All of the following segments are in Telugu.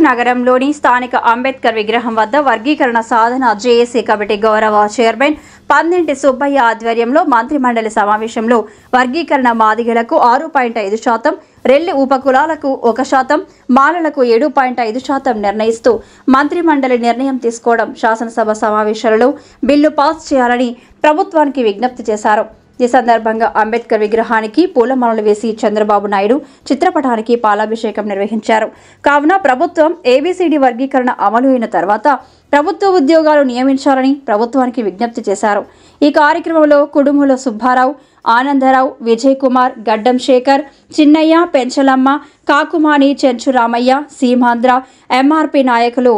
నగరంలోని స్థానిక అంబేద్కర్ విగ్రహం వద్ద వర్గీకరణ సాధన జేఏసీ కమిటీ గౌరవ చైర్మన్ పందింటి సుబ్బయ్య ఆధ్వర్యంలో మంత్రిమండలి సమావేశంలో వర్గీకరణ మాదిగలకు 6.5%, రెల్లి ఉపకులాలకు 1%, మాలలకు 7.5% నిర్ణయిస్తూ మంత్రిమండలి నిర్ణయం తీసుకోవడం శాసనసభ సమావేశాలలో బిల్లు పాస్ చేయాలని ప్రభుత్వానికి విజ్ఞప్తి చేశారు. ఈ సందర్భంగా అంబేద్కర్ విగ్రహానికి పూలమాలలు వేసి చంద్రబాబు నాయుడు చిత్రపటానికి పాలాభిషేకం నిర్వహించారు. కావున ప్రభుత్వం ఏబీసీడీ వర్గీకరణ అమలు అయిన తర్వాత ప్రభుత్వ ఉద్యోగాలు నియమించాలని ప్రభుత్వానికి విజ్ఞప్తి చేశారు. ఈ కార్యక్రమంలో కుడుముల సుబ్బారావు, ఆనందరావు, విజయ్ కుమార్, గడ్డం శేఖర్, చిన్నయ్య, పెంచలమ్మ, కాకుమాని, చెంచు రామయ్య, సీమాంధ్ర, ఎంఆర్పీ నాయకులు,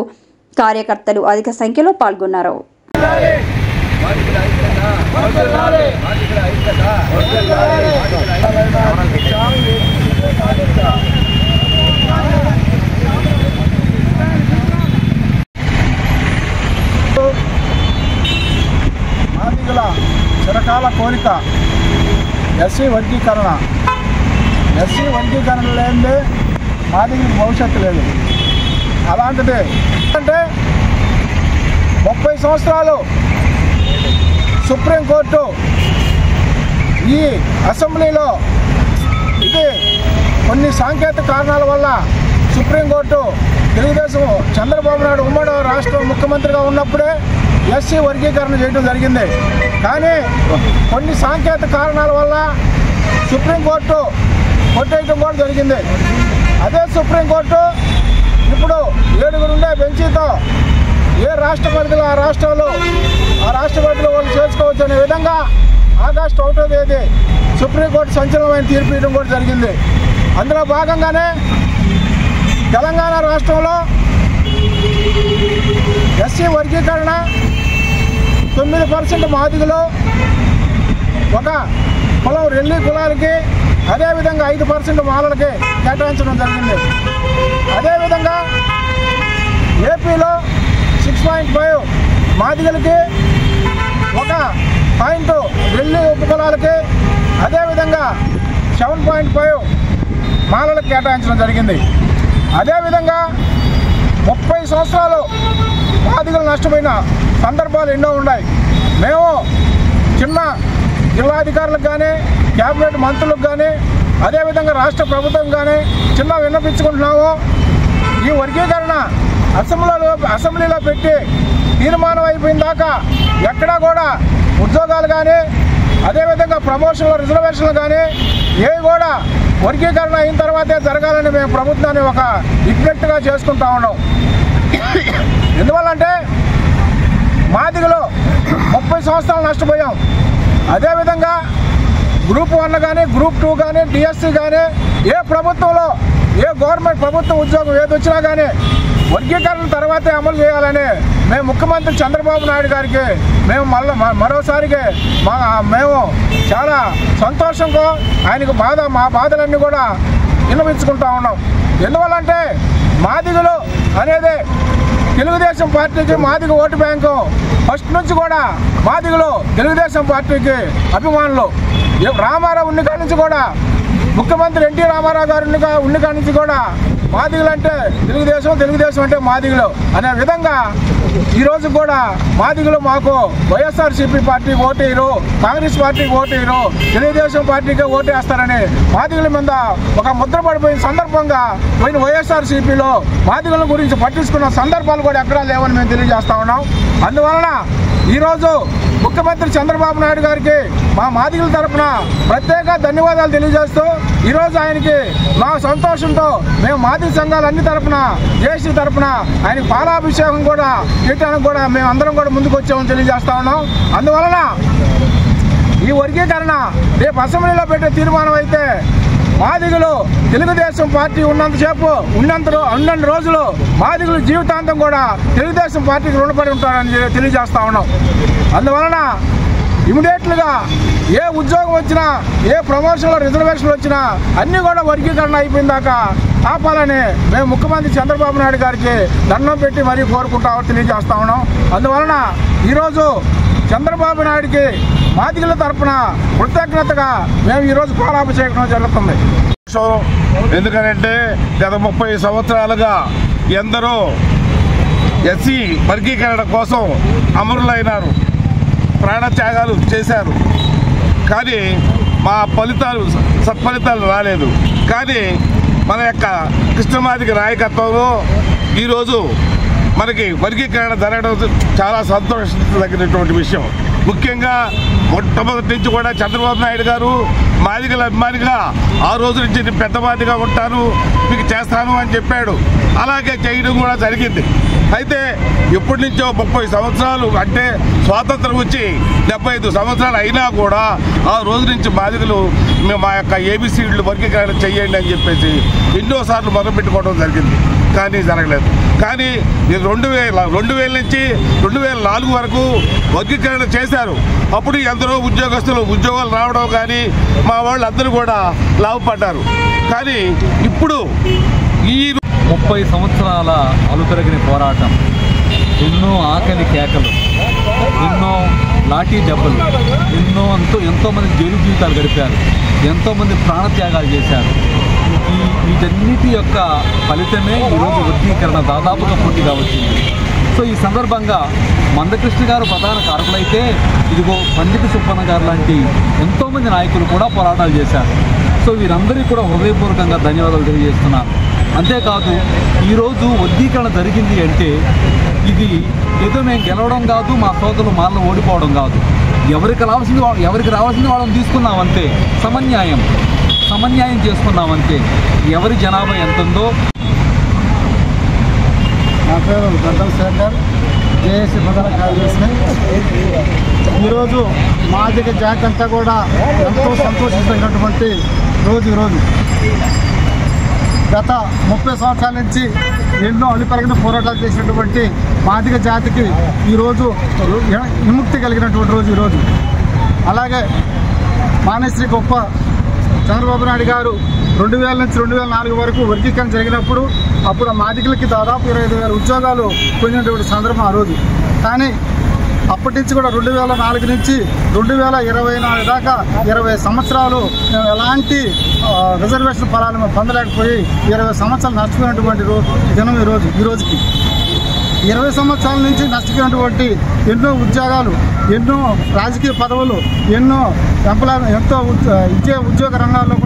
కార్యకర్తలు అధిక సంఖ్యలో పాల్గొన్నారు. మాదిగల చిరకాల కోరిక ఎస్సీ వర్గీకరణ. ఎస్సీ వర్గీకరణ లేనిదే మాదిగలకు భవిష్యత్తు లేదు. అలాంటిది అంటే 30 సంవత్సరాలు సుప్రీంకోర్టు ఈ అసెంబ్లీలో ఇది కొన్ని సాంకేతిక కారణాల వల్ల సుప్రీంకోర్టు తెలుగుదేశం చంద్రబాబు నాయుడు ఉమ్మడి రాష్ట్ర ముఖ్యమంత్రిగా ఉన్నప్పుడే ఎస్సీ వర్గీకరణ చేయడం జరిగింది. కానీ కొన్ని సాంకేతిక కారణాల వల్ల సుప్రీంకోర్టు కొట్టేయడం కూడా జరిగింది. అదే సుప్రీంకోర్టు ఇప్పుడు 7 ఉండే బెంచీతో ఏ రాష్ట్ర పరిధిలో ఆ రాష్ట్ర పరిధిలో వాళ్ళు చేసుకోవచ్చు అనే విధంగా ఆగస్టు 1వ తేదీ సుప్రీంకోర్టు సంచలనమైన తీర్పు ఇవ్వడం కూడా జరిగింది. అందులో భాగంగానే తెలంగాణ రాష్ట్రంలో ఎస్సీ వర్గీకరణ 9% మాదిగలు, ఒక కులం రెల్లి కులాలకి, అదేవిధంగా 5% మాలలకి కేటాయించడం జరిగింది. అదేవిధంగా ఏపీలో 6.5 మాదిగలకి, 1 పాయింట్ రెల్లి ఉపకులాలకి, అదేవిధంగా 7.5 మాలలకు కేటాయించడం జరిగింది. అదేవిధంగా 30 సంవత్సరాలు మాదిగలు నష్టపోయిన సందర్భాలు ఎన్నో ఉన్నాయి. మేము చిన్న జిల్లాధికారులకు కానీ, క్యాబినెట్ మంత్రులకు కానీ, అదేవిధంగా రాష్ట్ర ప్రభుత్వం కానీ చిన్న విన్నపించుకుంటున్నాము. ఈ వర్గీకరణ అసెంబ్లీలో పెట్టి తీర్మానం అయిపోయిన దాకా ఎక్కడా కూడా ఉద్యోగాలు కానీ, అదేవిధంగా ప్రమోషన్లు, రిజర్వేషన్లు కానీ ఏవి కూడా వర్గీకరణ అయిన తర్వాతే జరగాలని మేము ప్రభుత్వాన్ని ఒక విజ్ఞప్తిగా చేసుకుంటా ఉన్నాం. ఎందువల్లంటే మాదిగలో 30 సంవత్సరాలు నష్టపోయాం. అదేవిధంగా గ్రూప్ 1 కానీ, గ్రూప్ 2 కానీ, డిఎస్సి కానీ ఏ ప్రభుత్వంలో ఏ గవర్నమెంట్ ప్రభుత్వ ఉద్యోగం ఏది వచ్చినా కానీ వర్గీకరణ తర్వాతే అమలు చేయాలని మేము ముఖ్యమంత్రి చంద్రబాబు నాయుడు గారికి మేము మరోసారికి మేము చాలా సంతోషంగా ఆయనకు మా బాధలన్నీ కూడా విన్నవించుకుంటా ఉన్నాం. ఎందువల్లంటే మాదిగలు అనేది తెలుగుదేశం పార్టీకి మాదిగ ఓటు బ్యాంకు ఫస్ట్ నుంచి కూడా మాదిగలు తెలుగుదేశం పార్టీకి అభిమానులు. రామారావు ఉన్నకాడ నుంచి కూడా, ముఖ్యమంత్రి ఎన్టీ రామారావు గారు ఉన్నకాడ నుంచి కూడా మాదిగలు అంటే తెలుగుదేశం అంటే మాదిగలు అనే విధంగా ఈరోజు కూడా మాదిగలు మాకు వైఎస్ఆర్సీపీ పార్టీకి ఓటేయరు, కాంగ్రెస్ పార్టీకి ఓటేయరు, తెలుగుదేశం పార్టీకే ఓటేస్తారని మాదిగల మీద ఒక ముద్ర పడిపోయిన సందర్భంగా పోయిన వైఎస్ఆర్సీపీలో మాదిగల గురించి పట్టించుకున్న సందర్భాలు కూడా ఎక్కడా లేవని మేము తెలియజేస్తా ఉన్నాం. అందువలన ఈరోజు ముఖ్యమంత్రి చంద్రబాబు నాయుడు గారికి మా మాదిగల తరఫున ప్రత్యేక ధన్యవాదాలు తెలియజేస్తూ ఈరోజు ఆయనకి మా సంతోషంతో మేము మాదిగ సంఘాలన్ని తరఫున, జేసీ తరఫున ఆయనకి పాలాభిషేకం కూడా చేయడానికి కూడా మేము అందరం కూడా ముందుకు వచ్చామని తెలియజేస్తా ఉన్నాం. అందువలన ఈ వర్గీకరణ రేపు అసెంబ్లీలో పెట్టే తీర్మానం అయితే మాదిగలు తెలుగుదేశం పార్టీ ఉన్నన్ని రోజులు మాదిగలు జీవితాంతం కూడా తెలుగుదేశం పార్టీకి రుణపడి ఉంటారని తెలియజేస్తా ఉన్నాం. అందువలన ఇమీడియట్లుగా ఏ ఉద్యోగం వచ్చినా, ఏ ప్రమోషన్లు, రిజర్వేషన్లు వచ్చినా అన్నీ కూడా వర్గీకరణ అయిపోయిన దాకా ఆపాలని మేము ముఖ్యమంత్రి చంద్రబాబు నాయుడు గారికి దండం పెట్టి మరీ కోరుకుంటామని తెలియజేస్తా ఉన్నాం. అందువలన ఈరోజు చంద్రబాబు నాయుడికి మాదిగల తరఫున కృతజ్ఞతగా మేము ఈరోజు పాలాభిషేకం జరుగుతుంది. ఎందుకంటే గత 30 సంవత్సరాలుగా ఎందరో ఎస్సీ వర్గీకరణ కోసం అమరులైనారు, ప్రాణత్యాగాలు చేశారు. కానీ మా ఫలితాలు సత్ఫలితాలు రాలేదు. కానీ మన యొక్క కృష్ణమాదిగ నాయకత్వంలో ఈరోజు మనకి వర్గీకరణ జరగడం చాలా సంతోషించదగినటువంటి విషయం. ముఖ్యంగా మొట్టమొదటి నుంచి కూడా చంద్రబాబు నాయుడు గారు మాదిగల అభిమానిగా ఆ రోజు నుంచి నేను పెద్ద మాదిగా ఉంటాను, మీకు చేస్తాను అని చెప్పాడు. అలాగే చేయడం కూడా జరిగింది. అయితే ఇప్పటి నుంచో 30 సంవత్సరాలు అంటే స్వాతంత్రం వచ్చి 75 సంవత్సరాలు అయినా కూడా ఆ రోజు నుంచి మాదిగలు మేము మా యొక్క ఏబిసిడ్లు వర్గీకరణ చెయ్యండి అని చెప్పేసి ఎన్నోసార్లు మొదలుపెట్టుకోవడం జరిగింది. కానీ జరగలేదు. కానీ ఇది 2000 నుంచి 2004 వరకు వర్గీకరణ చేశారు. అప్పుడు ఎందరో ఉద్యోగస్తులు ఉద్యోగాలు రావడం కానీ మా వాళ్ళు అందరూ కూడా లాభపడ్డారు. కానీ ఇప్పుడు ఈ 30 సంవత్సరాల అలుపెరగని పోరాటం, ఎన్నో ఆకలి కేకలు, ఎన్నో లాఠీ దెబ్బలు, ఎంతోమంది జైలు జీవితాలు గడిపారు, ఎంతోమంది ప్రాణత్యాగాలు చేశారు. వీటన్నిటి యొక్క ఫలితమే ఈరోజు వర్గీకరణ దాదాపుగా పూర్తిగా వచ్చింది. సో ఈ సందర్భంగా మందకృష్ణ గారు ప్రధాన కారకులైతే ఇదిగో పండిత సుబ్బన్న గారు లాంటి ఎంతోమంది నాయకులు కూడా పోరాటాలు చేశారు. సో వీరందరికీ కూడా హృదయపూర్వకంగా ధన్యవాదాలు తెలియజేస్తున్నాను. అంతేకాదు ఈరోజు వర్గీకరణ జరిగింది అంటే ఇది ఏదో మేము గెలవడం కాదు, మా సోదరులు మాలను ఓడిపోవడం కాదు. ఎవరికి రావాల్సింది వాళ్ళని తీసుకున్నామంతే. సమన్యాయం చేసుకున్నామంతే. ఎవరి జనాభా ఎంత ఉందో. నా పేరు గడ్డం శేఖర్, జేఏసీ ప్రధాన కార్యదర్శి. ఈరోజు మాదిగ జాతి అంతా కూడా ఎంతో సంతోషిస్తున్నటువంటి రోజు ఈరోజు. గత 30 సంవత్సరాల నుంచి ఎన్నో అలుపెరగిన పోరాటాలు చేసినటువంటి మాదిగ జాతికి ఈరోజు విముక్తి కలిగినటువంటి రోజు ఈరోజు. అలాగే మానేశ్రీ గొప్ప చంద్రబాబు నాయుడు గారు 2000 నుంచి 2004 వరకు వర్గీకరణ జరిగినప్పుడు అప్పుడు మాదిగలకి దాదాపు 25,000 ఉద్యోగాలు పొందినటువంటి సందర్భం ఆ రోజు. కానీ అప్పటి నుంచి కూడా 2004 నుంచి 2024 దాకా 20 సంవత్సరాలు మేము ఎలాంటి రిజర్వేషన్ ఫలాలు మేము పొందలేకపోయి 20 సంవత్సరాలు నష్టపోయినటువంటి దినం ఈ రోజుకి. 20 సంవత్సరాల నుంచి నష్టపోయినటువంటి ఎన్నో ఉద్యోగాలు, ఎన్నో రాజకీయ పదవులు, ఎన్నో ఉద్యోగ రంగాల్లో